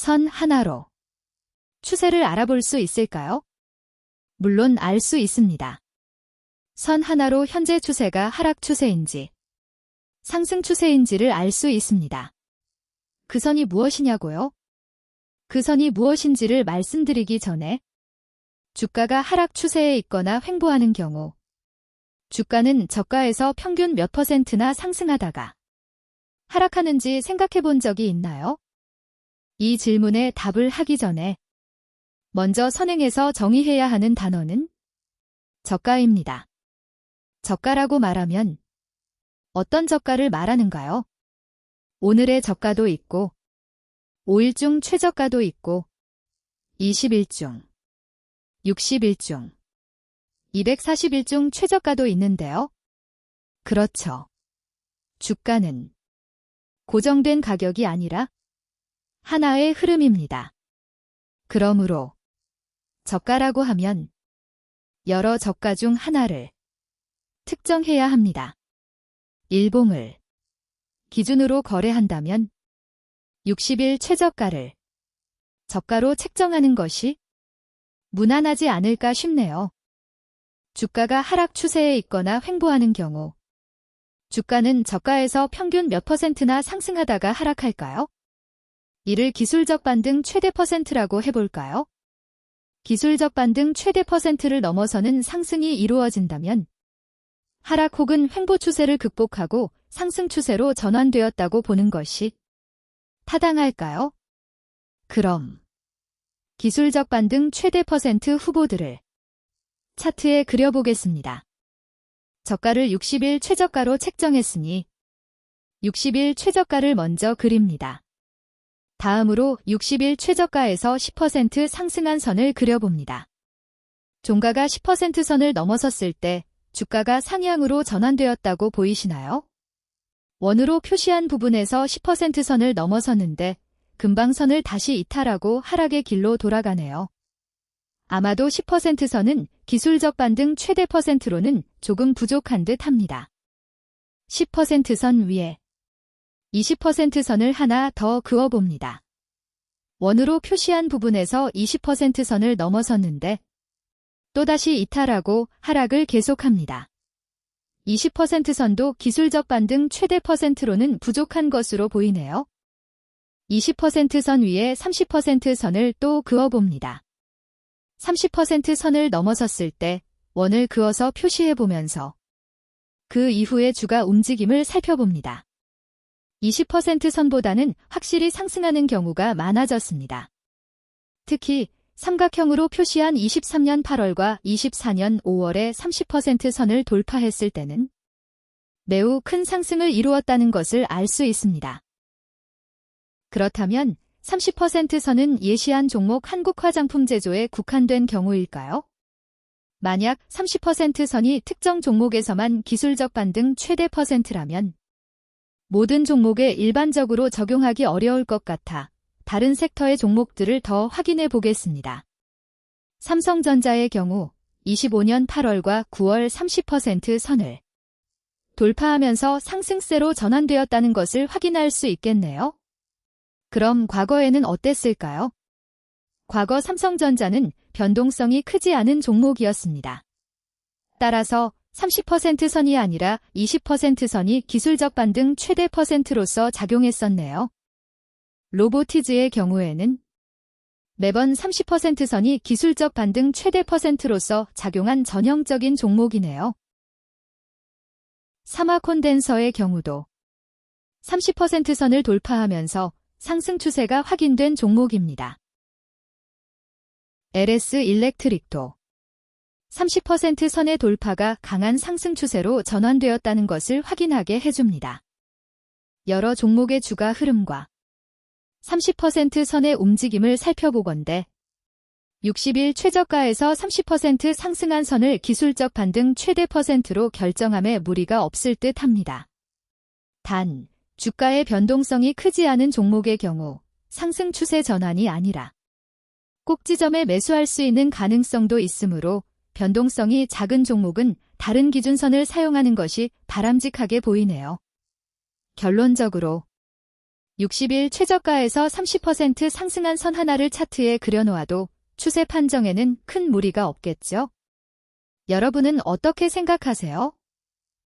선 하나로 추세를 알아볼 수 있을까요? 물론 알 수 있습니다. 선 하나로 현재 추세가 하락 추세인지 상승 추세인지를 알 수 있습니다. 그 선이 무엇이냐고요? 그 선이 무엇인지를 말씀드리기 전에 주가가 하락 추세에 있거나 횡보하는 경우 주가는 저가에서 평균 몇 %나 상승하다가 하락하는지 생각해 본 적이 있나요? 이 질문에 답을 하기 전에 먼저 선행에서 정의해야 하는 단어는 저가입니다. 저가라고 말하면 어떤 저가를 말하는가요? 오늘의 저가도 있고 5일 중 최저가도 있고 20일 중 60일 중 240일 중 최저가도 있는데요. 그렇죠. 주가는 고정된 가격이 아니라 하나의 흐름입니다. 그러므로 저가라고 하면 여러 저가 중 하나를 특정해야 합니다. 일봉을 기준으로 거래한다면 60일 최저가를 저가로 책정하는 것이 무난하지 않을까 싶네요. 주가가 하락 추세에 있거나 횡보하는 경우 주가는 저가에서 평균 몇 %나 상승하다가 하락할까요? 이를 기술적 반등 최대 %라고 해볼까요? 기술적 반등 최대 %를 넘어서는 상승이 이루어진다면 하락 혹은 횡보 추세를 극복하고 상승 추세로 전환되었다고 보는 것이 타당할까요? 그럼 기술적 반등 최대 % 후보들을 차트에 그려보겠습니다. 저가를 60일 최저가로 책정했으니 60일 최저가를 먼저 그립니다. 다음으로 60일 최저가에서 10% 상승한 선을 그려봅니다. 종가가 10% 선을 넘어섰을 때 주가가 상향으로 전환되었다고 보이시나요? 원으로 표시한 부분에서 10% 선을 넘어섰는데 금방 선을 다시 이탈하고 하락의 길로 돌아가네요. 아마도 10% 선은 기술적 반등 최대 %로는 조금 부족한 듯 합니다. 10% 선 위에 20% 선을 하나 더 그어봅니다. 원으로 표시한 부분에서 20% 선을 넘어섰는데 또다시 이탈하고 하락을 계속합니다. 20% 선도 기술적 반등 최대 %로는 부족한 것으로 보이네요. 20% 선 위에 30% 선을 또 그어봅니다. 30% 선을 넘어섰을 때 원을 그어서 표시해보면서 그 이후의 주가 움직임을 살펴봅니다. 20% 선보다는 확실히 상승하는 경우가 많아졌습니다. 특히 삼각형으로 표시한 23년 8월과 24년 5월에 30% 선을 돌파했을 때는 매우 큰 상승을 이루었다는 것을 알 수 있습니다. 그렇다면 30% 선은 예시한 종목 한국화장품 제조에 국한된 경우일까요? 만약 30% 선이 특정 종목에서만 기술적 반등 최대 %라면 모든 종목에 일반적으로 적용하기 어려울 것 같아 다른 섹터의 종목들을 더 확인해 보겠습니다. 삼성전자의 경우 25년 8월과 9월 30% 선을 돌파하면서 상승세로 전환되었다는 것을 확인할 수 있겠네요. 그럼 과거에는 어땠을까요? 과거 삼성전자는 변동성이 크지 않은 종목이었습니다. 따라서 30% 선이 아니라 20% 선이 기술적 반등 최대 %로서 작용했었네요. 로보티즈의 경우에는 매번 30% 선이 기술적 반등 최대 %로서 작용한 전형적인 종목이네요. 사마 콘덴서의 경우도 30% 선을 돌파하면서 상승 추세가 확인된 종목입니다. LS 일렉트릭도 30% 선의 돌파가 강한 상승 추세로 전환되었다는 것을 확인하게 해줍니다. 여러 종목의 주가 흐름과 30% 선의 움직임을 살펴보건대 60일 최저가에서 30% 상승한 선을 기술적 반등 최대 %로 결정함에 무리가 없을 듯 합니다. 단, 주가의 변동성이 크지 않은 종목의 경우 상승 추세 전환이 아니라 꼭지점에 매수할 수 있는 가능성도 있으므로 변동성이 작은 종목은 다른 기준선을 사용하는 것이 바람직하게 보이네요. 결론적으로 60일 최저가에서 30% 상승한 선 하나를 차트에 그려놓아도 추세 판정에는 큰 무리가 없겠죠? 여러분은 어떻게 생각하세요?